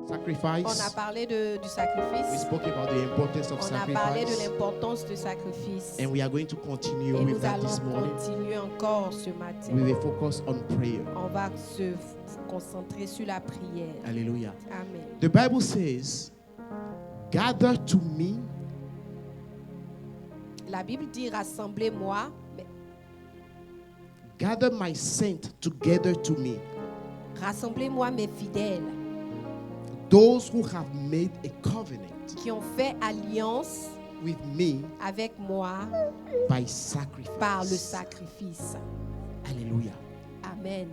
sacrifice. On a parlé du We sacrifice. spoke about the importance of On a parlé de sacrifice. l'importance du sacrifice. And we are going to continue Et with nous that this allons morning continuer encore ce matin. with a focus on prayer. On va se concentrer sur la prière. Hallelujah. Amen. The Bible says, gather to me La Bible dit rassemblez-moi, mais gather my saints together to me, rassemblez-moi mes fidèles those who have made a covenant qui ont fait alliance with me avec moi by sacrifice. par le sacrifice. Hallelujah. Amen.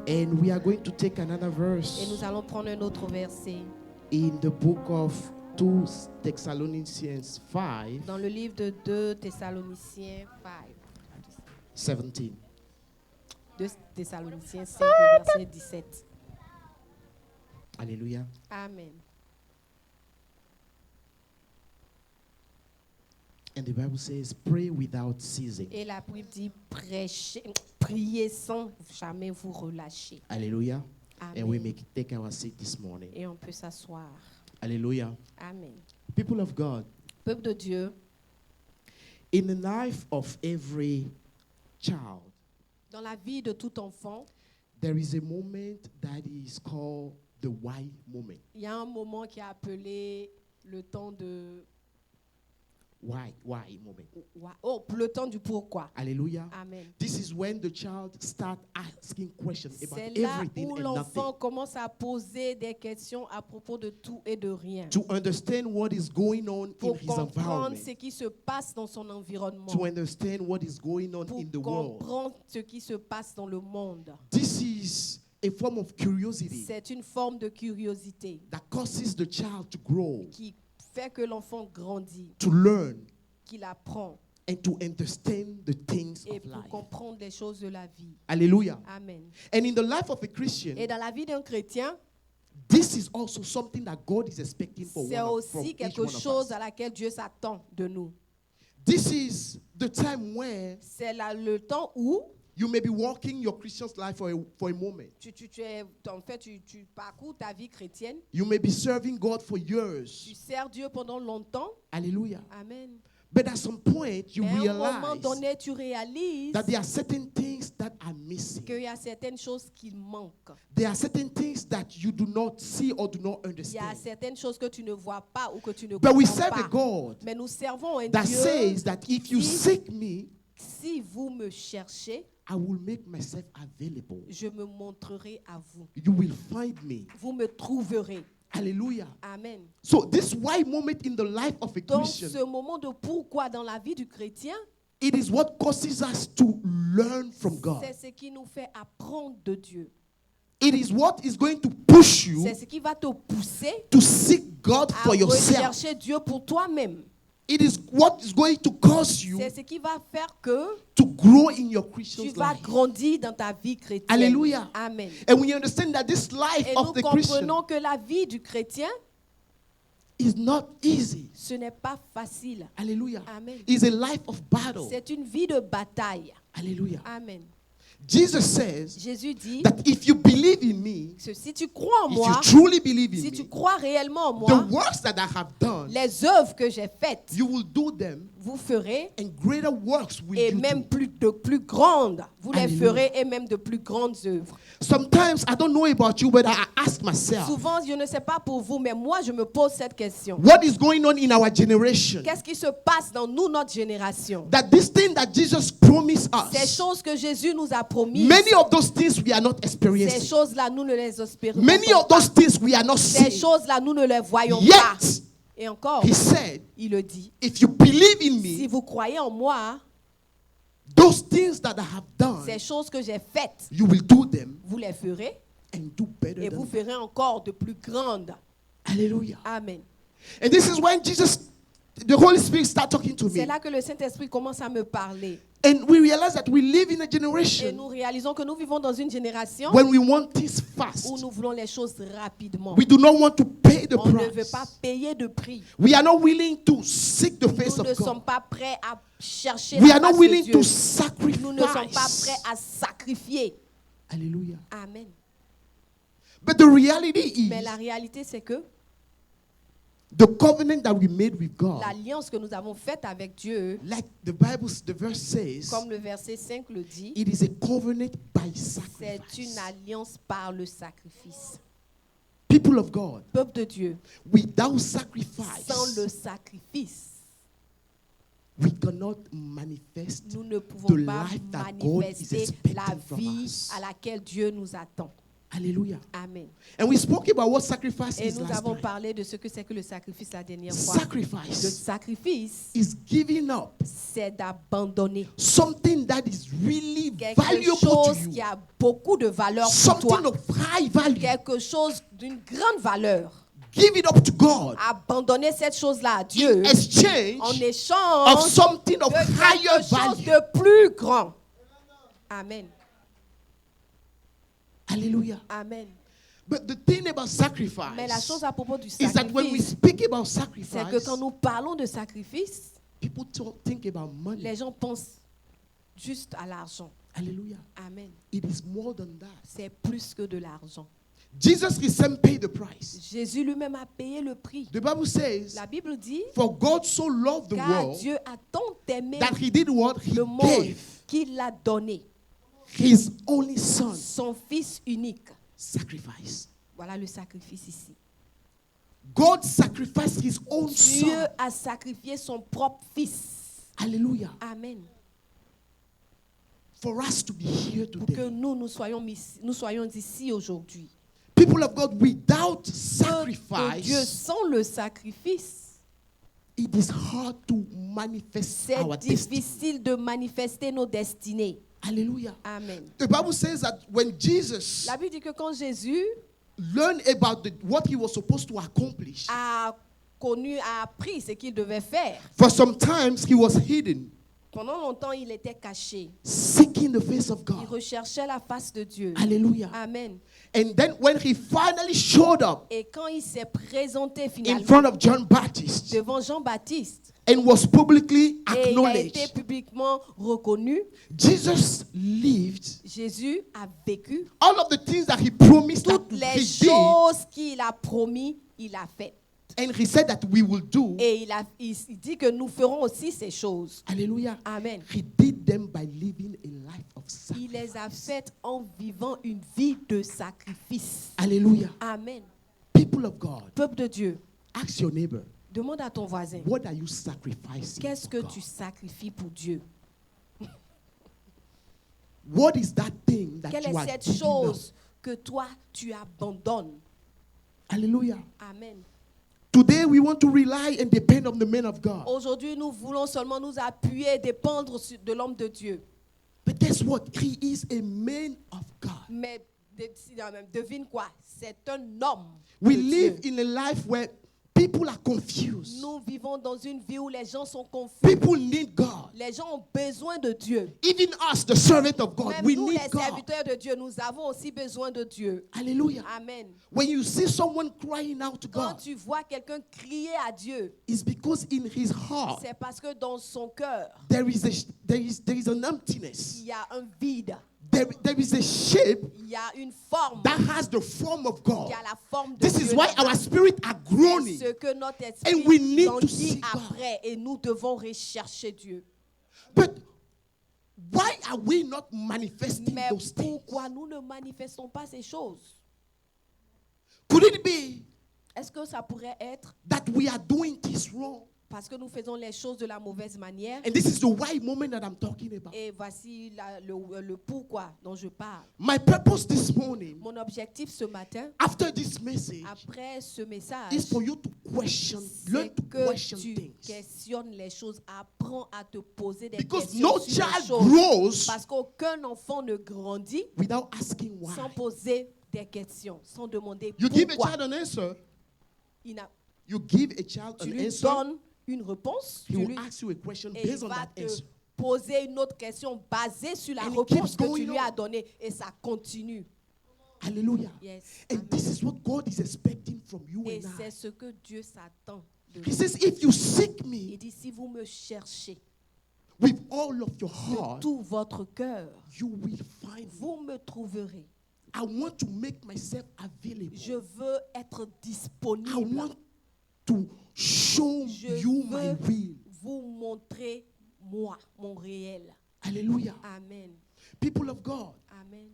And we are going to take another Et verse nous allons prendre un autre verset in the book of 2 Thessalonians 5, dans le livre de 2 Thessaloniciens 5. 17. 2 Thessaloniciens 5, le verset 17. Hallelujah. Amen. And the Bible says, pray without ceasing. Et la Bible dit priez sans jamais vous relâcher. Hallelujah. And we Amen. may take our seat this morning. Et on peut s'asseoir. Hallelujah. Amen. People of God, Peuple de Dieu, in the life of every child, dans la vie de tout enfant, there is a moment that is called the why moment. il y a un moment qui est appelé le temps de Why moment. le temps du pourquoi. Hallelujah. Amen. This is when the child start asking questions about C'est là everything où and l'enfant nothing. commence à poser des questions à propos de tout et de rien. To understand what is going on in Pour his comprendre environment. ce qui se passe dans son environnement. To understand what is going on Pour in the world. comprendre ce qui se passe dans le monde. This is a form of curiosity C'est une forme de curiosité that causes the child to grow, qui fait que l'enfant grandit, to learn, qu'il apprend and to understand the things et of pour life. comprendre les choses de la vie. Hallelujah. Amen. And in the life of a Christian, Et dans la vie d'un chrétien, this is also something that God is expecting for c'est from aussi each quelque one of chose us. à laquelle Dieu s'attend de nous. This is the time where C'est là le temps où you may be walking your Christian's life for a moment. tu parcours ta vie chrétienne, You may be serving God for tu years. sers Dieu pendant longtemps. Hallelujah. Amen. But at some point, you Mais à un moment realize donné, tu réalises that there are certain things that are missing. qu'il y a certaines choses qui manquent. There are certain things that you do not see or do not Il y a understand. certaines choses que tu ne vois pas ou que tu ne But we comprends serve a pas. God Mais nous servons un that Dieu. says that if you Si- seek me, Si vous me cherchez, I will make myself available. je me montrerai à vous. You will find me. Vous me trouverez. Hallelujah. Amen. So this why moment in the life of a Donc, Christian, ce moment de pourquoi dans la vie du chrétien, it is what causes us to learn from God. c'est ce qui nous fait apprendre de Dieu. It is what is going to push you C'est ce qui va te pousser to seek God à for yourself. rechercher Dieu pour toi-même. It is what is going to cause you C'est ce qui va faire que to grow in your tu Christian vas life. grandir dans ta vie chrétienne. Alléluia. Amen. And we understand that this life Et nous of the Christian comprenons que la vie du chrétien, is not easy. ce n'est pas facile. Hallelujah. Amen. It's a life of battle. C'est une vie de bataille. Hallelujah. Amen. Jesus says Jésus dit that if you believe in me, que si tu crois en if you moi, truly believe in si tu me, crois réellement en the moi, works that I have done, les œuvres que j'ai faites, you will do them, vous ferez, and greater works will et you même do. plus grandes. Vous les Alléluia. ferez, et même de plus grandes œuvres. Sometimes I don't know about you, but I ask myself, Souvent, je ne sais pas pour vous, mais moi, je me pose cette question. what is going on in our generation? Qu'est-ce qui se passe dans nous, notre génération? That this thing that Jesus promised Ces us, choses que Jésus nous a promises, many of those things we are not ces experiencing. choses-là, nous ne les expérimentons Many of pas. those things we are not Ces seeing. choses-là, nous ne les voyons pas. Yet, Et encore, he said, il le dit, if you believe in si me, vous croyez en moi, those things that I have done, ces choses que j'ai faites, you will do them vous les ferez and do better et vous than them. ferez encore de plus grandes. Hallelujah. Amen. And this is when the Holy Spirit start talking to C'est me. là que le Saint-Esprit commence à me parler. And we realize that we live in a Et generation nous réalisons que nous vivons dans une génération when we want things où fast. nous voulons les choses rapidement. We do not want to pay the On ne veut pas price. payer de prix. We are not willing to seek the face Nous ne of sommes God. pas prêts à chercher We la are not face de willing Dieu. to Nous ne sommes pas sacrifice. prêts à sacrifier. Hallelujah. Amen. But the reality Mais is la réalité, c'est que the covenant that we made with God, l'alliance que nous avons faite avec Dieu, like the verse says, comme le verset 5 le dit, it is a covenant by c'est sacrifice. une alliance par le sacrifice. People of God, Peuple de Dieu, without sans sacrifice, le sacrifice, we cannot manifest nous ne pouvons the pas life that God is manifester expecting la from vie us. à laquelle Dieu nous attend. Hallelujah. Amen. And we spoke about what sacrifice Et is nous last avons time. parlé de ce que c'est que le sacrifice la dernière fois. Le Sacrifice sacrifice, is giving up c'est d'abandonner something that is really quelque valuable to chose you, qui a beaucoup de valeur pour toi. something of high value. Quelque chose d'une grande valeur. Give it up to God Abandonner cette chose-là à in Dieu en exchange of échange something of de higher quelque chose value. de plus grand. Amen. Hallelujah. Amen. But the thing about Mais la chose sacrifice à propos du is that when we sacrifice, speak about c'est que sacrifice, quand nous parlons de sacrifice, people don't think about money. les gens pensent juste à l'argent. Hallelujah. Amen. It is more than that. C'est plus que de l'argent. Jesus himself paid the price. Jésus lui-même a payé le prix. The Bible says, La Bible dit, for God so loved the car world Dieu a tant aimé that he did what? He le monde gave qu'il a donné his only son. son Fils unique. Sacrifice. Voilà le sacrifice ici. God sacrificed his own Dieu son. a sacrifié son propre Fils. Hallelujah. Amen. For us to be here Pour que today. nous soyons ici aujourd'hui. People of God, without Que Dieu, sacrifice, sans le sacrifice, it is hard to manifest c'est our destiny. difficile de manifester nos destinées. Hallelujah. Amen. The Bible says that when Jesus La Bible dit que quand Jésus learned about what he was supposed to accomplish, a appris ce qu'il devait faire, for some times he was hidden, pendant longtemps, il était caché. seeking the face of Il God. recherchait la face de Dieu. Hallelujah. Amen. And then when he finally showed up Et quand il s'est présenté in finalement front of John Baptist devant Jean-Baptiste and was publicly et il a été acknowledged, publiquement reconnu, Jesus lived Jésus a vécu all of the things that he promised that toutes les he did, choses qu'il a promis, il a fait. and he said that we will do. Et il dit que nous ferons aussi ces choses. Hallelujah. Amen. He did them by living a life of Il les a sacrifice. faites en vivant une vie de sacrifice. Hallelujah. Amen. People of God, Peuple de Dieu, ask your neighbor, demande à ton voisin, what are you sacrificing qu'est-ce for que God? tu sacrifies pour Dieu? What is that thing that Quelle you est are cette giving chose que toi, tu abandonnes? up? Hallelujah. Amen. Today we want to rely and depend on the men of God. Aujourd'hui, nous voulons seulement nous appuyer et dépendre de l'homme de Dieu. But guess what? He is a man of God. Mais devine quoi? C'est un homme We de live Dieu. in a life where people are confused. Nous vivons dans une vie où les gens sont confus. People need God. Les gens ont besoin de Dieu. Even us, the servant of God, Même we nous, need les God. serviteurs de Dieu, nous avons aussi besoin de Dieu. Hallelujah. Amen. When you see someone crying out to Quand God, tu vois quelqu'un crier à Dieu, it's because in his heart c'est parce que dans son cœur, there is an emptiness. il y a un vide. There is a shape Il y a une forme that has the form of God. qui a la forme de This Dieu. is why our spirit are groaning. C'est ce que notre And we esprit need to grandit see God. après et nous devons rechercher Dieu. But why are we not manifesting Mais those things? pourquoi nous ne manifestons pas ces choses? Could it be Est-ce que ça pourrait être that we are doing this wrong? parce que nous faisons les choses de la mauvaise manière? And this is the why moment that I'm talking about. Et voici le pourquoi dont je parle. My purpose this morning, Mon objectif ce matin, after this message, après ce message, is for you to question, learn c'est to que question tu things. questionnes les choses. Apprends à te poser des Because questions no sur les child choses. grows Parce qu'aucun enfant ne grandit without asking why. sans poser des questions, sans demander You give a pourquoi. child an answer, Il n'a- you give a child tu an lui answer, donnes une réponse, he tu will lui- ask you a question et il based on va that te answer. poser une autre question basée sur la And it réponse keeps que tu going lui as on. donnée et ça continue. Hallelujah. Yes. And Amen. this is what God is expecting from you Et and c'est I. ce que Dieu s'attend de He nous. says, if you seek Il me dit, si vous me cherchez with all of your de heart, tout votre cœur, you will find me. vous me trouverez. I want to make myself available. Je veux être I disponible. want to show Je you my veux will. vous montrer moi, mon réel. Hallelujah. Amen. People of God, Amen.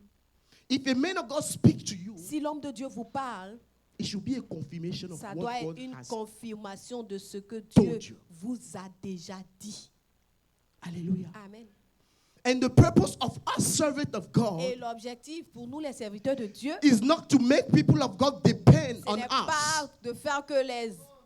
if a man of God speak to you, Si l'homme de Dieu vous parle, it should be a confirmation of ça doit what être God une has. confirmation de ce que told Dieu you. vous a déjà dit. Hallelujah. Amen. And the purpose of us servants of Et God l'objectif pour nous, les serviteurs de Dieu, is not to make people of God depend ce on n'est us. pas de faire que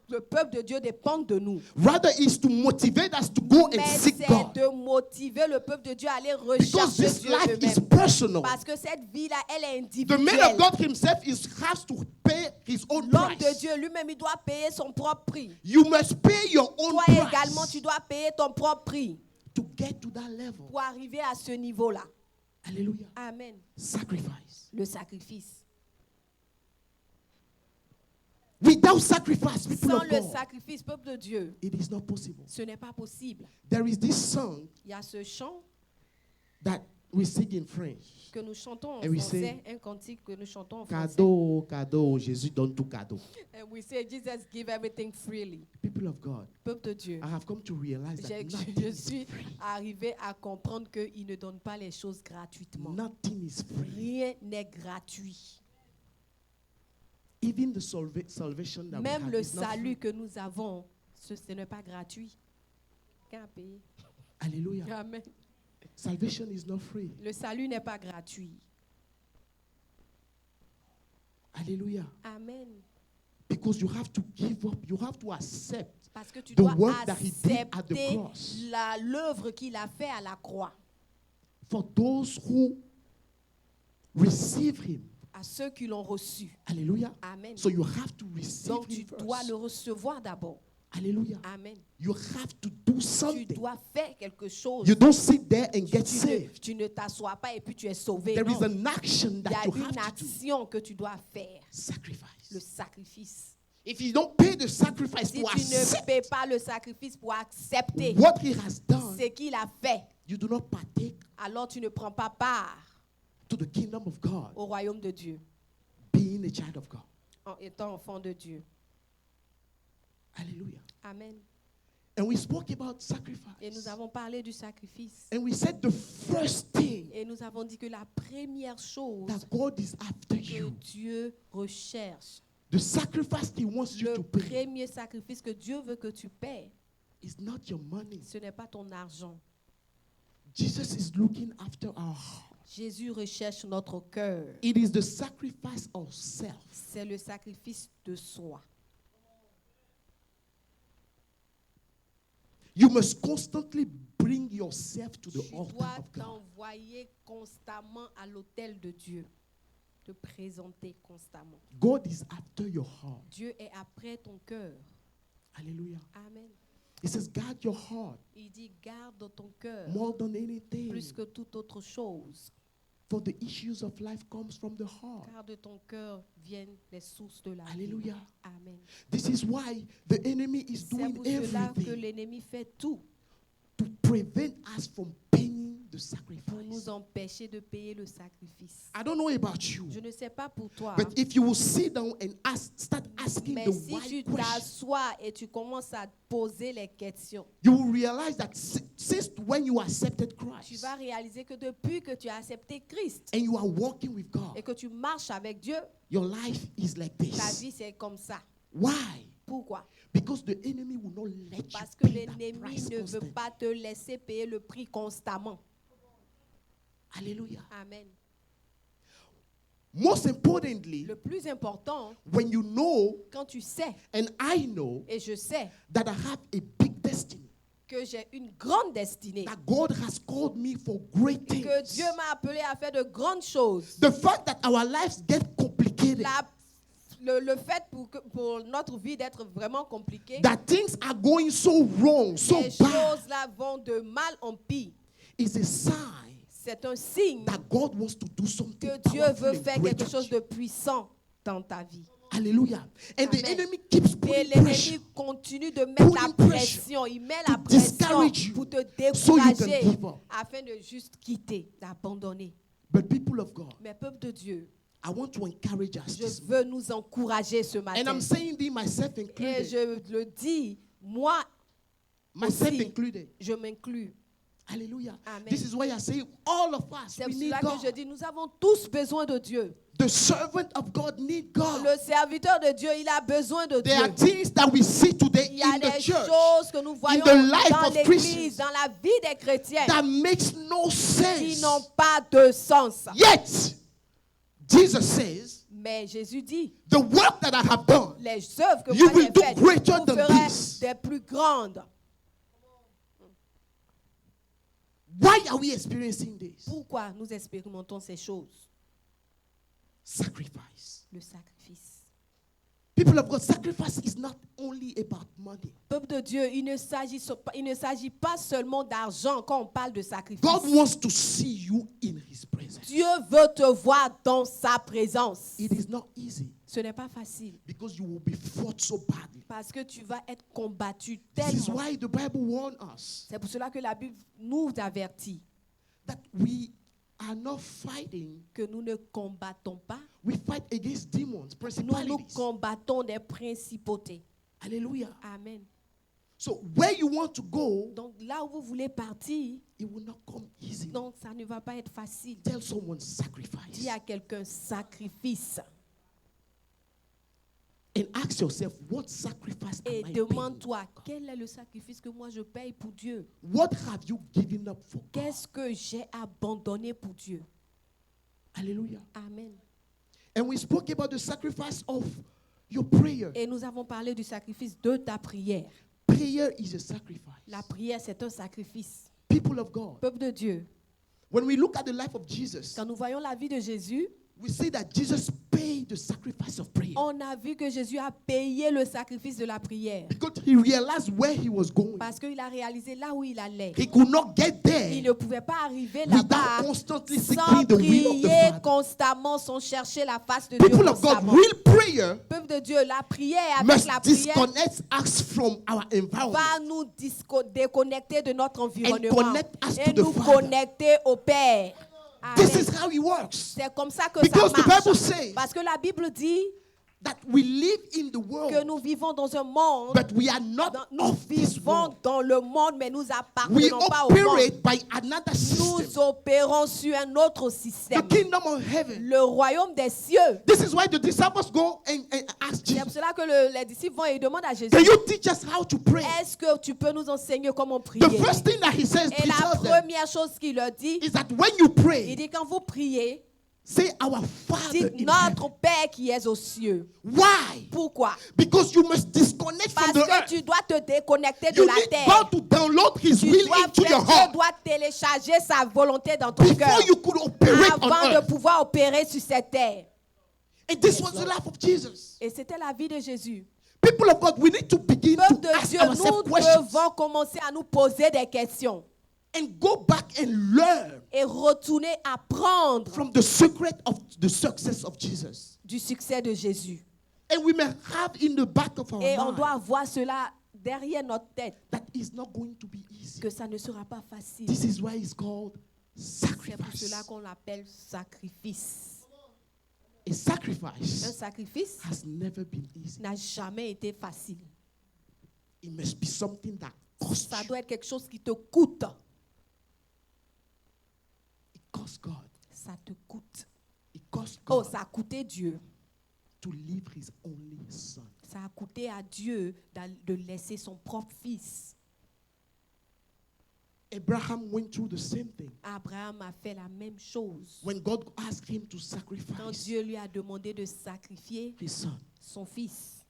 le peuple de Dieu dépende de nous. Rather, is to motivate us to go and Mais seek c'est God. de motiver le peuple de Dieu à aller Because rechercher this Dieu life is eux-mêmes. personal. Parce que cette vie-là, elle est The man of individuelle. God himself has to pay his own L'homme de price. Dieu lui-même, il doit payer son propre prix. You must pay your own Toi également, price tu dois payer ton propre prix to get to that level. pour arriver à ce niveau-là. Hallelujah. Amen. Sacrifice. Le sacrifice. Without sacrifice, people Sans of le God, sacrifice, peuple de Dieu, it is not possible. ce n'est pas possible. There is this song Il y a ce chant that we sing in French. que nous chantons en And we français, un cantique que nous chantons en français. Cadeau, cadeau, Jésus donne tout cadeau. And we say, Jesus give everything freely. People of God, Peuple de Dieu. I have come to realize that Je nothing is suis free. arrivé à comprendre qu'il ne donne pas les choses gratuitement. Nothing is free. Rien n'est gratuit. Even the salvation that Même we le have is not salut free. que nous avons, ce n'est pas gratuit. Qu'à payer. Hallelujah. Amen. Salvation is not free. Le salut n'est pas gratuit. Hallelujah. Amen. Because you have to give up, you have to accept Parce que tu the dois work that he did at the accepter cross. l'œuvre qu'il a fait à la croix. For those who receive him. À ceux qui l'ont reçu. Hallelujah. Amen. So you have to receive Donc tu him dois first. le recevoir d'abord. Hallelujah. Amen. You have to do Tu something. dois faire quelque chose. You don't sit there and get saved. Tu ne t'assois pas et puis tu es sauvé. There Non. is an action Il y that a you une have to do. action que tu dois faire. Le Sacrifice. sacrifice. If you don't pay the sacrifice Si to tu ne accept paies pas le sacrifice pour accepter what he has done, ce qu'il a fait, you do not partake alors tu ne prends pas part to the kingdom of God, au royaume de Dieu being a child of God. en étant enfant de Dieu. Hallelujah. Amen. And we spoke about Et sacrifice. nous avons parlé du sacrifice. And we said the first thing Et nous avons dit que la première chose that God is after que you, Dieu recherche, the sacrifice he wants you le to pay, premier sacrifice que Dieu veut que tu paies, is not your money. ce n'est pas ton argent. Jesus is looking after our heart. Jésus recherche notre cœur. It is the sacrifice of self. C'est le sacrifice de soi. You must constantly bring yourself to the Tu altar dois of God. t'envoyer constamment à l'autel de Dieu. Te présenter constamment. God is after your heart. Dieu est après ton cœur. Hallelujah. Amen. He says, guard your heart Il dit, garde ton cœur more than anything. plus que toute autre chose. For the issues of life comes from the heart. Car de ton cœur viennent les sources de la vie. Hallelujah. Amen. This is why the enemy is C'est doing pour cela que everything l'ennemi fait tout to prevent us from paying the pour nous sacrifice. empêcher de payer le sacrifice. I don't know about you, Je ne sais pas pour toi, but if you will sit down and start asking mais the si tu why question, t'assois et tu commences à poser les questions, you will realize that since when you accepted tu Christ vas réaliser que depuis que tu as accepté Christ and you are walking with God, et que tu marches avec Dieu, your life is like ta this. vie c'est comme ça. Why? Pourquoi? Because the enemy will not let Parce you que pay that l'ennemi price ne veut constantly. pas te laisser payer le prix constamment. Hallelujah. Amen. Most importantly, Le plus important, when you know, quand tu sais, and I know, et je sais that I have a big destiny, que j'ai une grande destinée, that God has called me for great things. que Dieu m'a appelé à faire de grandes choses. The fact that our lives get complicated, Le fait pour notre vie d'être vraiment compliquée, that things are going so wrong, so les bad, choses-là vont de mal en pire. is a sign C'est un signe that God wants to do something que Dieu powerful veut and faire great quelque chose with you. de puissant dans ta vie. Hallelujah. And the Amen. enemy keeps Et putting l'ennemi pressure continue de mettre la Putting pression. Il met to la pression discourage you pour te so you can décourager give up. afin de juste quitter, d'abandonner. But people of God, Mais peuple de Dieu, I want to encourage us Je this morning. veux nous encourager ce And matin. I'm saying this myself Et included. je le dis, moi, Myself aussi. included. je m'inclus. Hallelujah. Amen. This is why I say all of us, C'est we pour need cela que je God. dis, nous avons tous besoin de Dieu. The servant of God need God. Le serviteur de Dieu, il a besoin de There are Dieu. things that we see today Il y a in the des church choses que nous voyons the life dans of l'église, Christians dans la vie des chrétiens, that makes no qui sense. n'ont pas de sens. Yet, Jesus says, Mais Jésus dit, the work that I have done, les œuvres que You moi will j'ai do faites, greater vous than ferez this. des plus grandes. why are we experiencing this? Pourquoi nous expérimentons ces choses? Sacrifice. Le sacrifice. People of God, sacrifice is not only about money. Peuple de Dieu, il ne s'agit pas seulement d'argent quand on parle de sacrifice. God wants to see you in His presence. Dieu veut te voir dans sa présence. It is not easy Ce n'est pas facile because you will be fought so badly. parce que tu vas être combattu This is tellement. why the Bible warns us C'est pour cela que la Bible nous avertit that we are not fighting. que nous ne combattons pas. We fight against demons, Nous principalities. combattons des principautés. Hallelujah. Amen. So where you want to go, Donc là où vous voulez partir, it will not come easy. donc ça ne va pas être facile. Tell someone sacrifice. Dis à quelqu'un sacrifice And ask yourself, what sacrifice am et I paying? demande-toi quel est le sacrifice que moi je paye pour Dieu. What have you given up for God? Qu'est-ce que j'ai abandonné pour Dieu? Hallelujah. Amen. And we spoke about the sacrifice of your prayer. Et nous avons parlé du sacrifice de ta prière. Prayer is a sacrifice. La prière, c'est un sacrifice. People of God, Peuple de Dieu, when we look at the life of Jesus, quand nous voyons la vie de Jésus, we see that Jesus paid the sacrifice of prayer on a vu que Jésus a payé le sacrifice de la prière. because he realized where he was going. Parce qu'il a réalisé là où il allait. He could not get Il there ne pouvait pas arriver without là-bas constantly sans seeking the will of the prier Father. constamment, sans chercher la face de Dieu People of God, constamment. real prayer Peuple de Dieu, la prière avec must la prière disconnect us from our environment. va nous déconnecter de notre environnement connect us et to the nous Father. connecter au Père. This Amen. is how it works. C'est comme ça que Because ça the marche. Bible says Parce que la Bible dit that we live in the que world, nous vivons dans un monde, but we are not nous of this vivons world. dans le monde, mais nous We appartenons pas au monde. operate by another Nous system, opérons sur un autre the système, kingdom of heaven. le royaume des cieux. This is why the disciples go and ask C'est pour Jesus, cela que les disciples vont et demandent à Jésus, can you teach us how to pray? est-ce que tu peux nous enseigner comment prier? The first thing that he says, Et he la tells them, première chose qu'il leur dit, is that when you il pray, dit quand vous priez, say our Father dites in notre heaven. Père qui est aux cieux. Why? Pourquoi? Because you must disconnect Parce from the que earth. tu dois te déconnecter de You la need terre. God to download His Tu will dois, into your Dieu heart doit télécharger sa volonté dans ton cœur before you could operate on avant de earth. pouvoir opérer sur cette terre. And this was the life of Jesus. Et c'était la vie de Jésus. People of God, we need to begin Peuple to de ask Dieu, ourselves nous questions devons commencer à nous poser des questions and go back and learn et retourner apprendre from the secret of the success of Jesus. du succès de Jésus. And we may have in the back of our Et on mind doit avoir cela derrière notre tête, that is not going to be easy. que ça ne sera pas facile. This is why it's called C'est pour sacrifice. cela qu'on l'appelle sacrifice. A Un sacrifice sacrifice has never been easy. n'a jamais été facile. It must be something that costs Ça you. doit être quelque chose qui te coûte. It costs God. Ça te coûte. It costs Oh, God ça a coûté Dieu. to leave His only Son. Ça a coûté à Dieu de laisser son propre fils. Abraham went through the same thing. Abraham a fait la même chose. When God asked him to Quand sacrifice Dieu lui a demandé de sacrifier his son, son fils,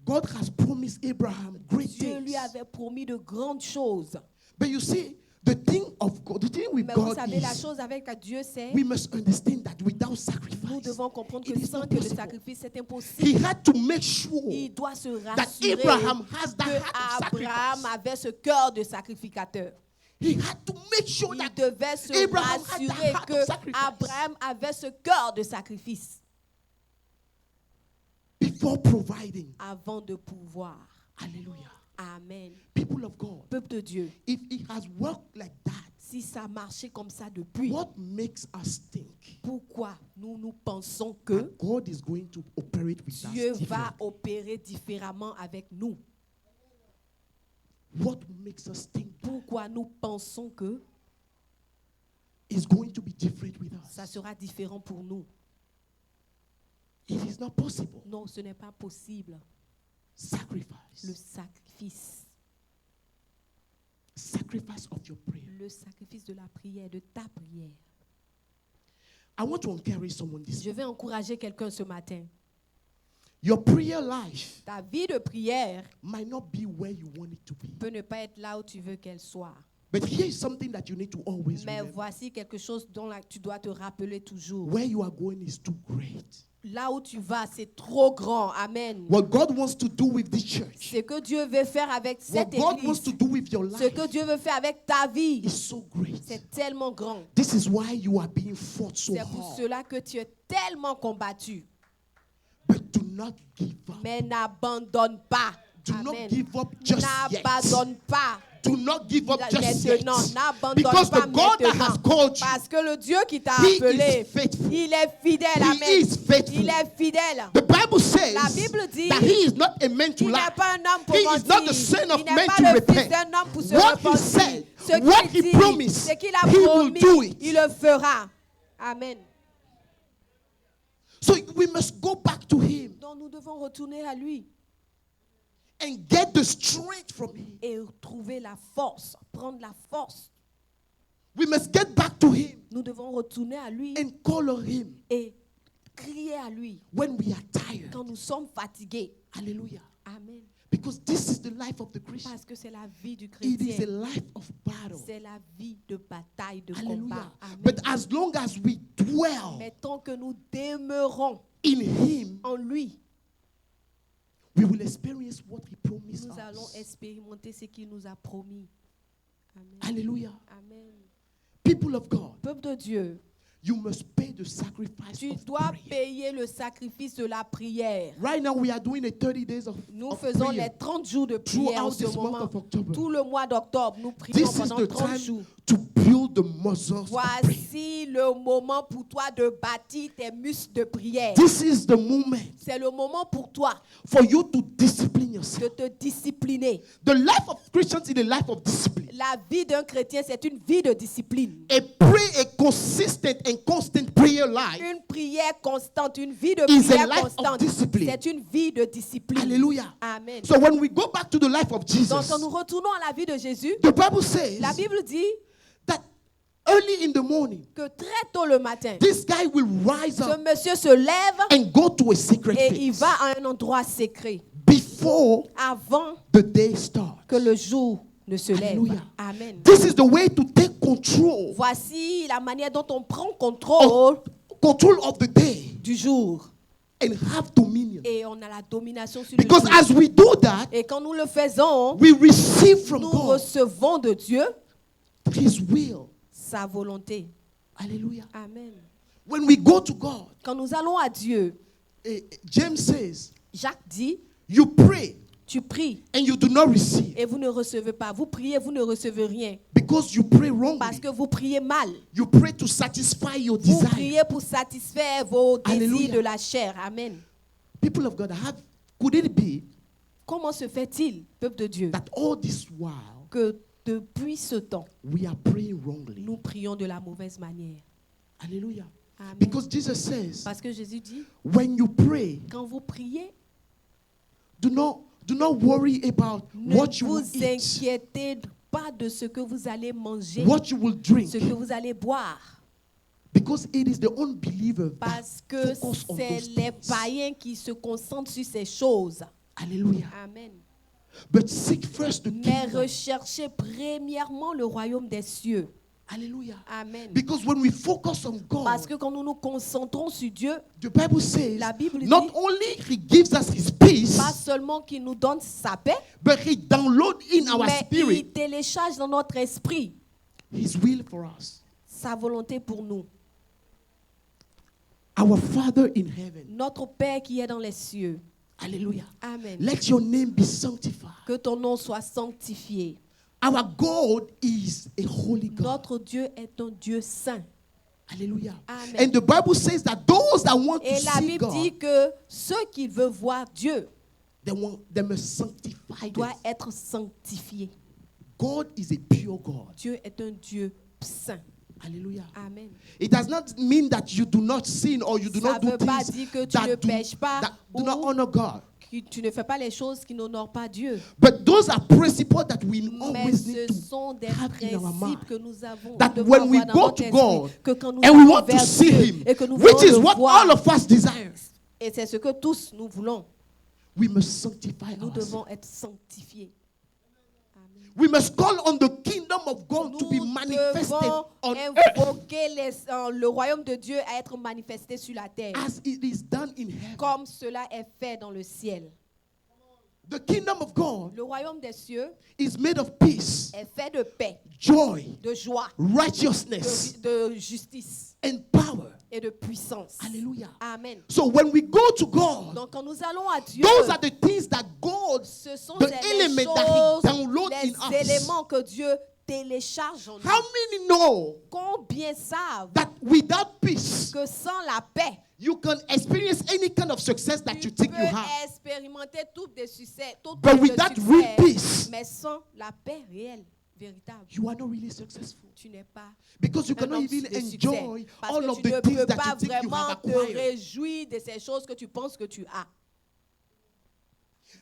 God has promised Abraham great Dieu things. lui avait promis de grandes choses. But you see, the thing of God, the thing with Mais vous God savez, la is, chose avec Dieu, c'est we must understand that without nous sacrifice, devons comprendre it que is sans not que le possible. sacrifice, c'est He impossible. had to make sure Il doit se that rassurer Abraham has that que heart of Abraham sacrifice. avait ce cœur de sacrificateur. He had to make sure Il that devait se Abraham had that rassurer heart of que sacrifice. Abraham avait ce cœur de sacrifice before providing. avant de pouvoir. Hallelujah. Amen. People of God, Peuple de Dieu, if he has worked like that, si ça marchait comme ça depuis, What makes us think pourquoi nous pensons that que God is going to operate with Dieu us va differently? opérer différemment avec nous? What makes us think that Pourquoi nous pensons que is going to be different with ça us? sera différent pour nous? It is not possible. Non, ce n'est pas possible. Le Sacrifice. Sacrifice of your prayer. le sacrifice de la prière, de ta prière. I want to encourage someone this Je vais encourager quelqu'un ce matin. Your prayer life Ta vie de prière might not be where you want it to be. peut ne pas être là où tu veux qu'elle soit. But here is something that you need to always Mais remember. voici quelque chose dont tu dois te rappeler toujours. Where you are going is too great. Là où tu vas, c'est trop grand. Amen. What God wants to do with this church, Ce que Dieu veut faire avec what cette God wants église, to do with your ce life que Dieu veut faire avec ta vie, is so great. c'est tellement grand. This is why you are being fought so C'est pour hard. cela que tu es tellement combattu. But do not give up. Mais n'abandonne pas. Do not Amen. give up just yet. N'abandonne pas. Do not give up just yet. Maintenant, n'abandonne Because pas the God that maintenant. has called you, Parce que le Dieu qui t'a He appelé, is faithful. il est fidèle. He Amen. is faithful. Il est fidèle. The Bible says La Bible dit, that He is not a man to Il lie. n'est pas un homme pour He is mentir. not the son of Il n'est man pas to le fils repent. d'un homme pour se What He repentir. said, Ce what qu'il He dit, promised, ce qu'il a He will promis, do it. il le fera. Amen. So we must go back to Him Donc nous devons retourner à lui and get the strength from Him. et trouver la force, prendre la force. We must get back to Him Nous devons retourner à lui and call on Him et crier à lui when we are tired. quand nous sommes fatigués. Hallelujah. Amen. Because this is the life of the Christian. Parce que c'est la vie du It is a chrétien. life of battle. C'est la vie de bataille, de Hallelujah. combat. Amen. But as long as we dwell Mais tant que nous demeurons in Him, en lui, we will experience what He promised nous allons us. expérimenter ce qu'il nous a promis. Amen. Hallelujah. Amen. People of God, Peuple de Dieu, you must pay the sacrifice tu of dois prayer. payer le sacrifice de la prière. Right now, we are doing a 30 days of Nous faisons prayer les 30 jours de prière en throughout ce this month moment. of October. Tout le mois d'octobre, nous prions This is pendant the 30 time jours. to build the muscles of prayer. Voici le moment pour toi de bâtir tes muscles de prière. This is the moment C'est le moment pour toi for you to discipline de yourself. te discipliner. The life of Christians is a life of discipline. La vie d'un chrétien, c'est une vie de discipline. A consistent and constant prayer life. Une prière constante, une vie de Is a prière life of constante. discipline. C'est une vie de discipline. Hallelujah. Amen. So when we go back to the life of Donc Jesus, quand nous retournons à la vie de Jésus, the Bible says la Bible dit that early in the morning, que très tôt le matin, this guy will rise ce up monsieur se lève and go to a secret et il place va à un endroit secret before avant the day starts. que le jour ne se lève. Hallelujah. Amen. This is the way to take control Voici la manière dont on prend contrôle of the day du jour. and have dominion. Et on a la domination sur le Because jour. as we do that, Et quand nous le faisons, we receive from nous God recevons de Dieu His will. sa volonté. Hallelujah. Amen. When we go to God, Quand nous allons à Dieu, James says, Jacques dit, you pray tu pries and you do not receive et vous ne recevez pas. Vous priez, vous ne recevez rien. because you pray Parce wrongly. que vous priez mal. You pray to satisfy your Vous desire. priez pour satisfaire vos désirs Alléluia. de la chair. Amen. People of God, could it be Comment se fait-il, peuple de Dieu, that all this while que depuis ce temps, we are praying wrongly? nous prions de la mauvaise manière? Hallelujah. Amen. Because Jesus says, Parce que Jésus dit, when you pray, quand vous priez, do not worry about ne what you will vous eat, inquiétez pas de ce que vous allez manger, what you will drink, ce que vous allez boire. because it is the unbeliever that Parce que focus on c'est those les things. païens qui se concentrent sur ces choses. Hallelujah. Amen. But seek first the Mais kingdom. recherchez premièrement le royaume des cieux. Hallelujah. Amen. Because when we focus on Parce God, que quand nous nous concentrons sur Dieu, the Bible says, La Bible not dit- only He gives us His peace, pas seulement qu'il nous donne sa paix, but He downloads in our mais spirit il télécharge dans notre esprit His will for us. sa volonté pour nous. Our Father in heaven. Notre Père qui est dans les cieux. Hallelujah. Amen. Let your name be sanctified. Que ton nom soit sanctifié. Our God is a holy God. Notre Dieu est un Dieu saint. Hallelujah. Amen. And the Bible says that those that want to Et la see Bible dit God, que ceux qui veulent voir Dieu they must sanctify doivent them. être sanctifiés. God is a pure God. Dieu est un Dieu saint. Hallelujah. Amen. It does not mean that you do not sin or you do Ça not do veut pas things dire que tu ne that pêches pas that do not ou honor God. que tu ne fais pas les choses qui n'honorent pas Dieu. But those are principles that we Mais always need ce to sont des have in our mind. principes que nous avons. That devons when we avoir dans go notre to esprit, God que quand nous and we allons want to vers see Dieu Him, et que nous which voulons is le what voir, all of us desire, et c'est ce que tous nous voulons, we must sanctify nous ourselves. devons être sanctifiés. Amen. We must call on the kingdom of God to be Nous manifested devons on earth invoquer le royaume de Dieu à être manifesté sur la terre, as it is done in heaven. comme cela est fait dans le ciel. The kingdom of God Le royaume des cieux is made of peace, est fait de paix, joy, de joie, righteousness, de justice and power. et de puissance. Hallelujah. Amen. So when we go to God, Donc quand nous allons à Dieu, those are the things that God, ce sont the les element that He choses, downloads les in us. éléments que Dieu télécharge en nous. How many know Combien savent that without peace, que sans la paix, you can experience any kind of success that tu you think peux you have? expérimenter tout des succès, tout But type de without real succès, peace, mais sans la paix réelle, véritable, you are not really successful. tu n'es pas Because you un cannot homme even de succès. enjoy Parce all que of tu the ne things peux that pas you think you vraiment have te acquired. réjouir de ces choses que tu penses que tu as.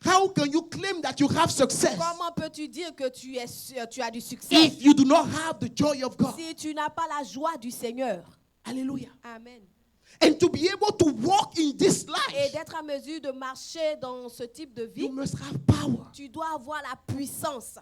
How can you claim that you have success Comment peux-tu dire que tu as du succès if you do not have the joy of God? si tu n'as pas la joie du Seigneur? Hallelujah. Amen. And to be able to walk in this Et life, d'être à mesure de marcher dans ce type de vie, you must have power. tu dois avoir la puissance.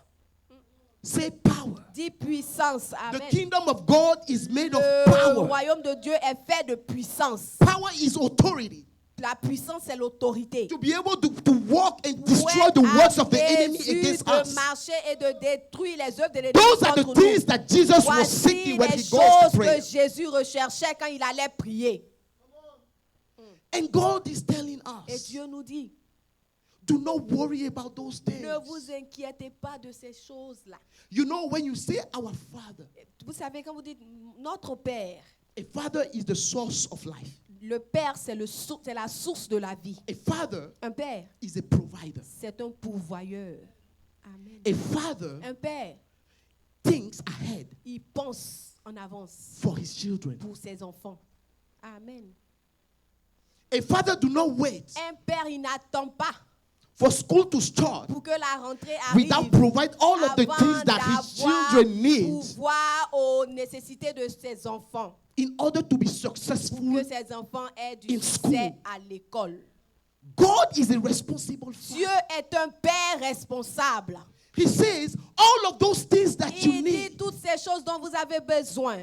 Say power. Dis puissance. The Amen. kingdom of God is made of Le power. royaume de Dieu est fait de puissance. Power is authority. La puissance, c'est l'autorité. To be able to walk and Pour destroy être the à works of the enemy mesure against de us. marcher et de détruire les œuvres de l'ennemi Those are the contre things nous. that Jesus was Voici seeking when les he goes to choses pray. que Jésus recherchait quand il allait prier. And God is telling Et us, Dieu nous dit, do not worry about those things. ne vous inquiétez pas de ces choses-là. You know, when you say our Father, Vous savez, quand vous dites notre Père, a father is the source of life. le Père, c'est la source de la vie. A father Un Père, is a provider. c'est un pourvoyeur. Amen. A father Un Père, thinks ahead il pense en avance for his children. pour ses enfants. Amen. A father do not wait Un Père, il n'attend pas for school to start pour que la rentrée arrive without provide all of the avant things that his d'avoir children need pouvoir aux nécessités de ses enfants. in order to be Pour successful. que ses enfants aient du in succès school. à l'école. God is a responsible Dieu father. est un Père responsable. He says, all of those things that you Il dit need, toutes ces choses dont vous avez besoin.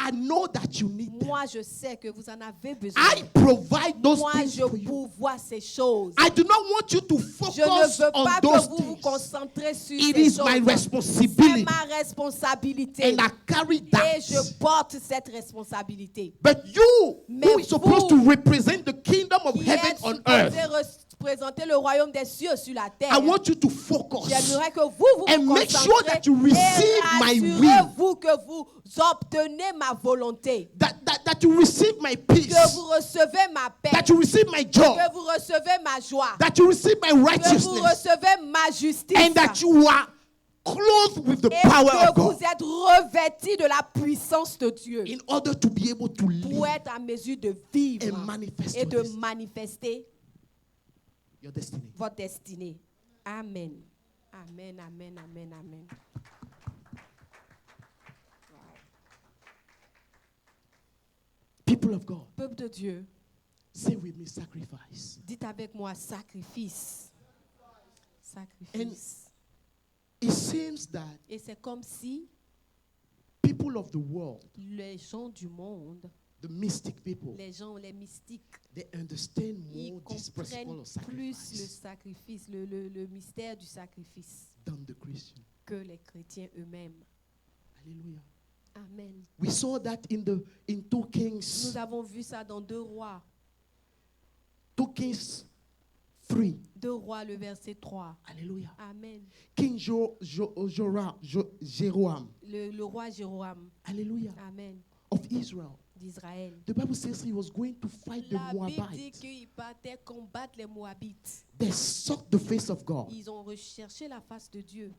I know that you need them. Moi, je sais que vous en avez besoin. I provide those Moi, things je for you. pourvois ces choses. I do not want you to Je focus ne veux on pas those que vous vous things. concentrez sur It ces is choses. my C'est responsibility, ma responsabilité. and I carry Et that. je porte cette responsabilité. But you, Mais who is supposed to vous, represent the kingdom of Qui heaven êtes on supposé earth, représenter le royaume des cieux sur la terre. I want you to focus J'aimerais que vous and vous make sure that you concentrez receive my et will, rassurez-vous que vous obtenez ma volonté, that you receive my peace, que vous recevez ma paix, that you receive my joy, que vous recevez ma joie, that you receive my que vous righteousness, recevez ma justice and that you are clothed with the et power of que vous God êtes revêtis de la puissance de Dieu in order to be able to pour live être à mesure de vivre and manifest et your de destiny. manifester Your destiny. votre destinée. Amen. Amen, amen, amen, amen. People of God, Peuple de Dieu, say with me sacrifice. dites avec moi sacrifice. Sacrifice. It seems that Et c'est comme si people of the world, les gens du monde, the mystic people, les gens, les mystiques, they understand ils more this principle comprennent of plus le sacrifice sacrifice, le mystère du sacrifice than the Christian. que les chrétiens eux-mêmes. Hallelujah. Amen. We saw that in 2 Kings, Nous avons vu ça dans 2 Rois, 2 Kings 3. 2 Rois, le verset 3. Hallelujah. Amen. King Jeroam. Le roi Jéroam. Hallelujah. Amen. Of Israel. D'Israël. The Bible says he was going to fight the La Bible dit Moabites. qu'il partait combattre les Moabites. They sought the face of God. Ils ont recherché la face de Dieu.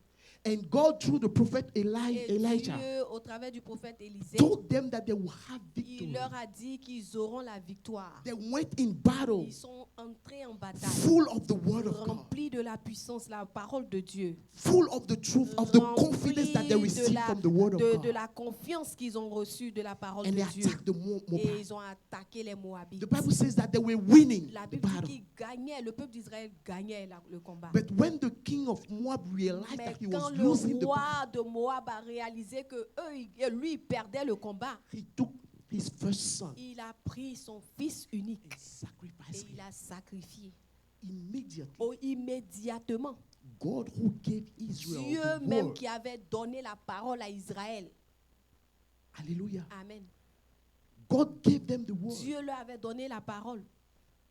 And God, through the prophet Et Elijah, Dieu, au travers du prophète Élisée, told them that they will have il victory. leur a dit qu'ils auront la victoire. They went in battle Ils sont entrés en bataille, full of the word of God, remplis de la puissance, la parole de Dieu, full of the truth, of the confidence that they remplis received from the word of de God. la confiance qu'ils ont reçue de la parole And de they Dieu. attacked the Et Moabites. ils ont attaqué les Moabites. The Bible says that they were winning La the Bible dit battle. qu'ils gagnaient, le peuple d'Israël gagnait le combat. But when the king of Moab realized Mais that he quand was le losing the battle, roi de Moab a réalisé que lui, il perdait le combat, he took his first son il a pris son fils unique and et sacrificed il him. a sacrifié. Immediately, Immédiatement, God who gave Israel Dieu the même word. qui avait donné la parole à Israël, Hallelujah. amen. God gave them the word. Dieu leur avait donné la parole.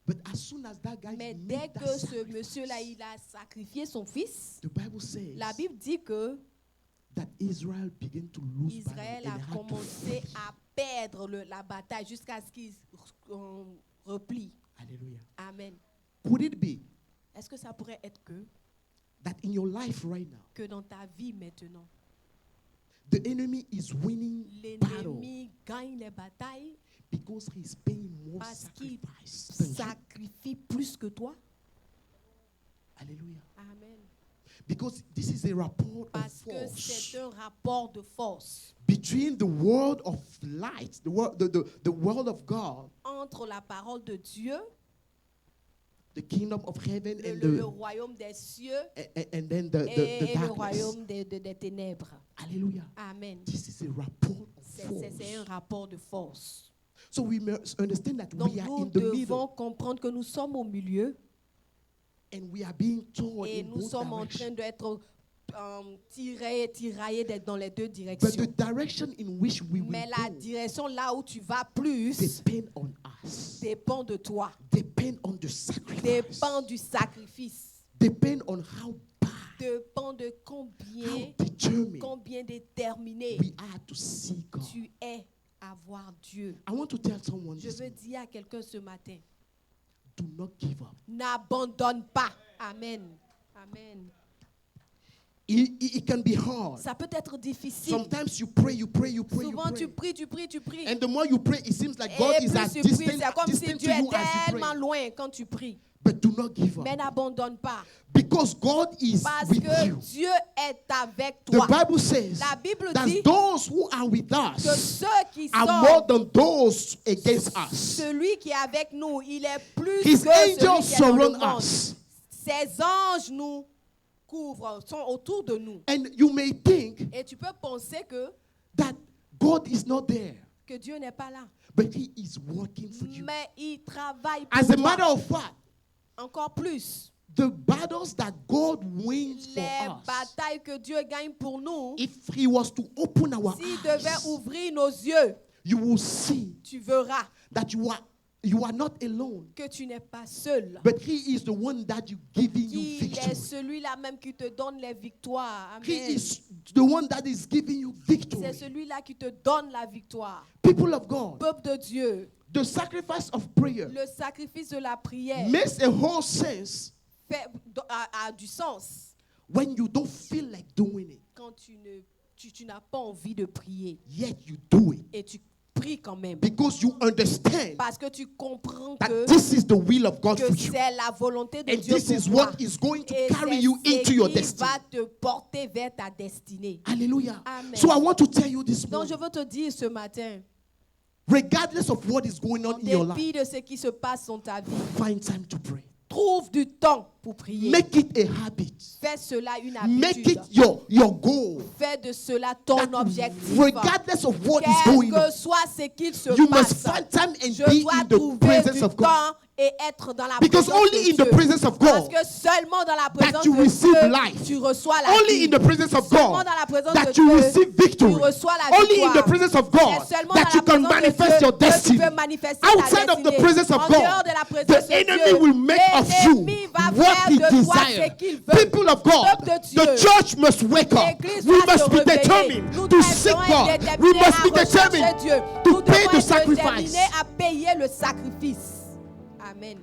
But as soon as that guy Mais made dès that que ce sacrifice, monsieur-là, il a sacrifié son fils, the Bible says la Bible dit que that Israel began to lose Israël battle a and they had to commencé flee. à perdre la bataille jusqu'à ce qu'il replie. Hallelujah. Amen. Could it be Est-ce que ça pourrait être that in your life right now, que dans ta vie maintenant, the enemy is winning battle l'ennemi gagne les batailles because he's paying more parce qu'il sacrifice than you? sacrifie plus que toi? Hallelujah. Amen. Because this is a rapport of Parce que force c'est un rapport de force between the world of light, the world of God, entre la parole de Dieu, the kingdom of heaven, and le royaume des cieux and then the et le darkness. royaume des ténèbres. Hallelujah. Amen. This is a rapport of C'est force. un rapport de force. So we must understand that Donc we are nous in the devons middle comprendre que nous sommes au milieu and we are being torn et in nous both sommes en train directions. d'être tiraillés d'être dans les deux But directions. the direction in which we will Mais la go direction là où tu vas plus depend on us, dépend de toi, depend on the sacrifice, dépend du sacrifice, depend on how bad, dépend de how combien determined déterminé we are to see God. tu es à voir Dieu. I want to tell someone Je this veux morning, dire à quelqu'un ce matin, do not give up. n'abandonne pas. Amen. Amen. It can be hard. Ça peut être difficile. Sometimes you pray, you pray, you pray, you Souvent tu pray. pries. And the more you pray, it seems like God Et is as plus tu pries, distant, c'est comme si distant Dieu to est you as you tellement pray. loin quand tu pries. But do not give Mais up. n'abandonne pas. Because God is Parce with que you. Dieu est avec The toi. Bible says La Bible that dit those who are with que us ceux qui are sont, more than those against us. celui qui est avec nous, il est plus His que celui angels qui est dans le surround monde. us. Ses anges nous couvrent, sont autour de nous. And you may think Et tu peux penser that God is not there, que Dieu n'est pas là. but He is working for you. Mais il travaille pour As a toi. matter of fact, Encore plus. the battles that God wins for Les us, batailles que Dieu gagne pour nous, if He was to open our s'il devait eyes, ouvrir nos yeux, you will see tu verras that you are not alone, que tu n'es pas seul. but He is the one that is giving you Qu'il est victory. celui-là même qui te donne les victoires. He Amen. is the one that is giving you victory. C'est celui-là qui te donne la victoire. People of God, Peuple de Dieu, the sacrifice of prayer le sacrifice de la prière makes a whole sense a du sens when you don't feel like doing it, quand tu n'as pas envie de prier yet you do it et tu pries quand même. because you understand Parce que tu comprends that que this is the will of God for you, c'est la volonté de and Dieu this is pour toi. what is going to Et carry c'est you ce into your qui destiny. va te porter vers ta destinée. Hallelujah. Amen. So I want to tell you this Donc je morning, veux te dire ce matin, regardless of what is going on en in your dépit life, de ce qui se passe dans ta vie, find time to pray. trouve du temps pour prier. Make it a habit. Fais cela une Make habitude. it your goal. Fais de cela ton That objectif. regardless of what is Quel going que on, soit ce qu'il se you must passe, find time and je be dois in the trouver presence du of God. temps et être dans la Because présence only de in the Dieu. presence of Parce God que seulement dans la présence you de receive Dieu, life. tu reçois la only vie. in the presence of Seulement God dans la présence that de you Dieu, receive victory. tu reçois la Only in the victoire. presence of God C'est seulement that dans you la can présence de manifest Dieu your que tu destiny. peux manifester Outside ta of the destinée. presence of En God, dehors de la présence the de enemy Dieu, will make of you l'ennemi va what faire he de toi desires. ce qu'il veut. People of God, Peuple de Dieu, the church must wake up. l'Église We doit must se be réveiller. determined Nous to seek devons God. être We déterminés must be à rechercher determined Dieu. to Nous pay devons the être sacrifice. déterminés à payer le sacrifice. Amen.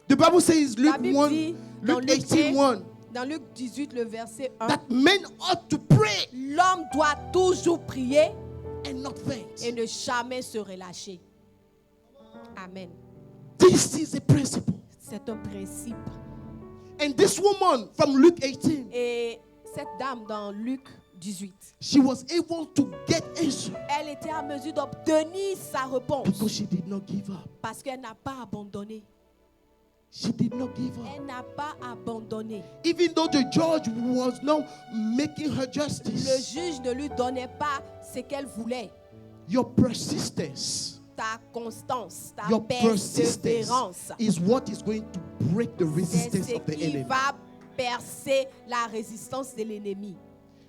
The Bible says, La Luke Bible 1, dit dans Luke Luc 18, 1, Dans Luc 18, le verset 1, that men ought to pray l'homme doit toujours prier and not et faint. ne jamais se relâcher. Amen. This is a principle. C'est un principe. And this woman from Luke 18, Et cette dame dans Luc 18, she was able to get answer elle était en mesure d'obtenir sa réponse because she did not give up. parce qu'elle n'a pas abandonné. She did not give up. Elle n'a pas abandonné. Even though the judge was now making her Le justice, juge ne lui donnait pas ce qu'elle voulait. your persistence, Ta constance, ta your persistence persévérance, is what is going to break the c'est resistance ce of the qui enemy. va percer la résistance de l'ennemi.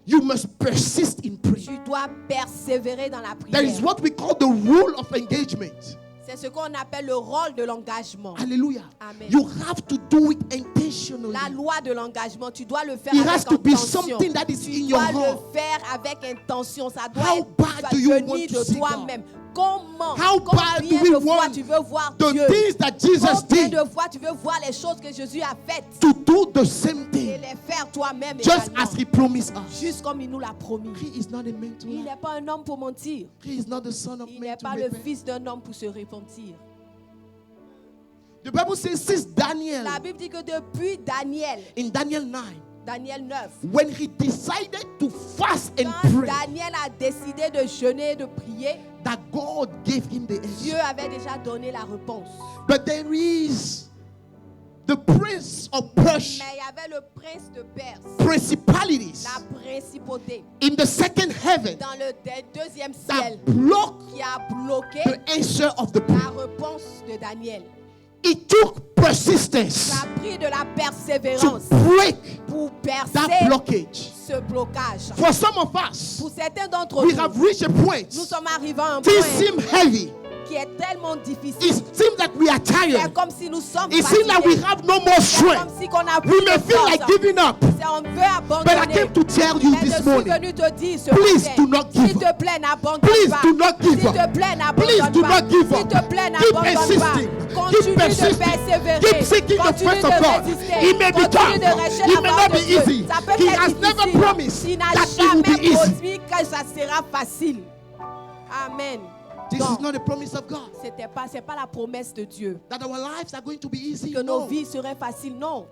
You must persist in prayer. Tu dois persévérer dans la There is prière. what we call the rule of engagement. C'est ce qu'on appelle le rôle de l'engagement. Hallelujah. Amen. You have to do it intentionally. La loi de l'engagement, tu dois le faire It has avec to be intention. something that is Tu in your dois le heart. faire avec intention. Ça doit How bad do you venir want to de see toi-même. Comment? How bad Combien do we de fois want tu veux voir The Dieu? things that Jesus Combien did de fois tu veux voir les choses que Jésus a faites to do the same et thing, les faire toi-même just également, as He promised us. juste comme il nous l'a promis. He is not a man to Il lie. n'est pas un homme pour mentir. He is not the son of Il man n'est to pas le repent. fils d'un homme pour se repentir. The Bible says since Daniel, La Bible dit que depuis Daniel, in Daniel 9, Daniel 9, when he decided to fast and quand pray, Daniel a décidé de jeûner et de prier, that God gave him the Dieu answer. avait déjà donné la réponse. But there is the prince of Persia, Mais il y avait le prince de Perse, principalities la principauté, in the second heaven dans le deuxième that ciel, blocked qui a bloqué the answer of the la prayer. réponse de Daniel. It took persistence Ça a pris de la to persévérance break pour that percer blockage. ce blocage. For some of us, Pour certains d'entre we nous, have reached a point. nous sommes arrivés à un Things point seem heavy. qui est tellement It difficile. seems like we are C'est tired. comme si nous sommes It seems like we fatigués. have no more C'est comme strength. si qu'on a We plus may de feel like force. giving up. On veut But I abandonner. came to tell you Mais je this suis morning, venu te dire ce please matin, do not give s'il te up. plaît, n'abandonne Please pas. do not give S'il up. te plaît, Please n'abandonne do pas. not give S'il up. te plaît, Keep n'abandonne pas. persisting. Continue Keep de persisting. persévérer. Keep seeking the Continue face de of God. résister. It may be Continue tough. de rechercher It la may parole not de be Dieu. easy. Ça peut He être has never difficile. promised Il n'a that it will jamais be easy. promis que ça sera facile. Amen. This Non, is not a promise of God. c'est pas la promesse de Dieu That our lives are going to be easy. que nos No. vies seraient faciles. Non,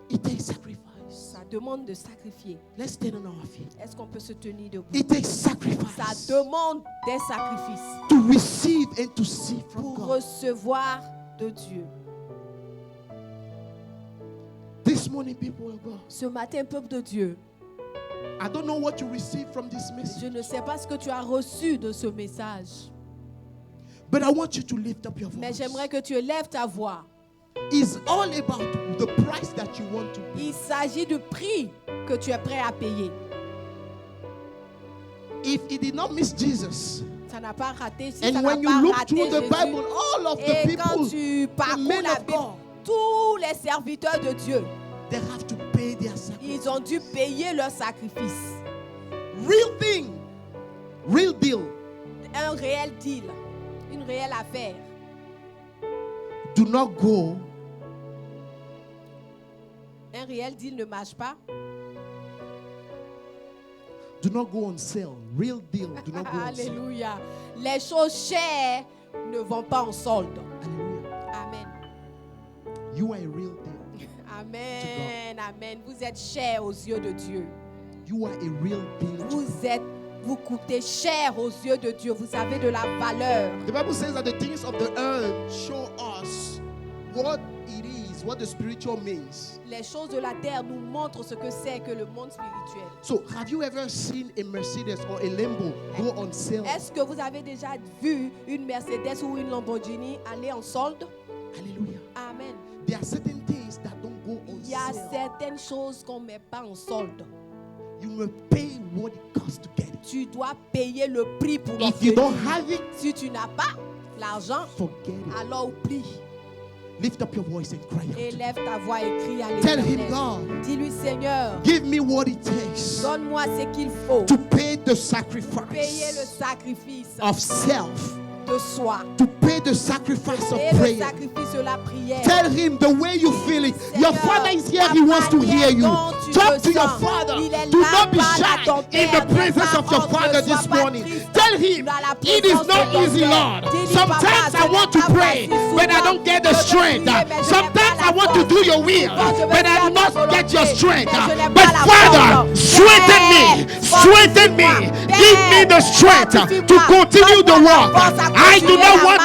It takes sacrifice. ça demande de sacrifier. Let's stand on our feet. Est-ce qu'on peut se tenir debout? It takes Ça sacrifice demande des sacrifices to receive and to see from pour God. recevoir de Dieu. This morning, people of God, Ce matin, peuple de Dieu, I don't know what you received from this je message, ne sais pas ce que tu as reçu de ce message, but I want you to lift up your mais voice. j'aimerais que tu élèves ta voix. It's all about the price that you want to pay. Il s'agit du prix que tu es prêt à payer. If it did not miss Jesus, Ça n'a pas raté. Si ça and n'a when you pas look raté through the Jésus, Bible, all of the et quand people, tu the parcours men la of Bible, God, tous les serviteurs de Dieu, they have to pay their sacrifice. ils ont dû payer leur sacrifice. Real thing, real deal. Un réel deal, une réelle affaire. Do not go Un réel deal ne marche pas. Do not go on sale. Real deal. Do not go on sale. Alléluia. Les choses chères ne vont pas en solde. Hallelujah. Amen. You are a real deal. Amen. Amen. Vous êtes chers aux yeux de Dieu. You are a real deal. Vous coûtez cher aux yeux de Dieu. Vous avez de la valeur. The Bible says that the things of the earth show us what it is what the spiritual means. Les choses de la terre nous montrent ce que c'est que le monde spirituel. So, have you ever seen a Mercedes or a Lambo go on sale? Est-ce que vous avez déjà vu une Mercedes ou une Lamborghini aller en solde? Hallelujah. Amen. There are certain things that don't go on Il y a sale. certaines choses qu'on ne met pas en solde. You will pay what it costs to get it. Tu dois payer le prix pour If you l'obtenir. don't have it, Si tu n'as pas l'argent, forget it. alors oublie. Lift up your voice and cry out. Élève ta voix et crie à Tell him, l'Éternel. God, Dis-lui, Seigneur, give me what it takes donne-moi ce qu'il faut. to pay the Payer le sacrifice sacrifice of self, de soi. to pay the sacrifice of Payer le prayer. sacrifice de la prière. Tell him the way you feel it. Your Seigneur, father is here, la he wants to manière hear you. dont tu Talk te to your sens. father. Il est Do là, not be parle à shy ton in père. the presence N'aie of your pas honte, father ne sois this pas morning. triste Tell him dans la it is présence not de ton easy, père. Lord. Dis-lui, Sometimes papa, I want to ce n'est pas pray, facile but I souvent. don't get the Je veux strength. prier, mais je n'ai Sometimes pas I la want to force. do your will, Souvent, je veux but I faire do ta not volonté, get your strength. mais je n'ai But pas la Father, force. strengthen me, strengthen me, Père, give me the strength to fortifie-moi, continue the donne-moi la work. force à I do continuer not la want to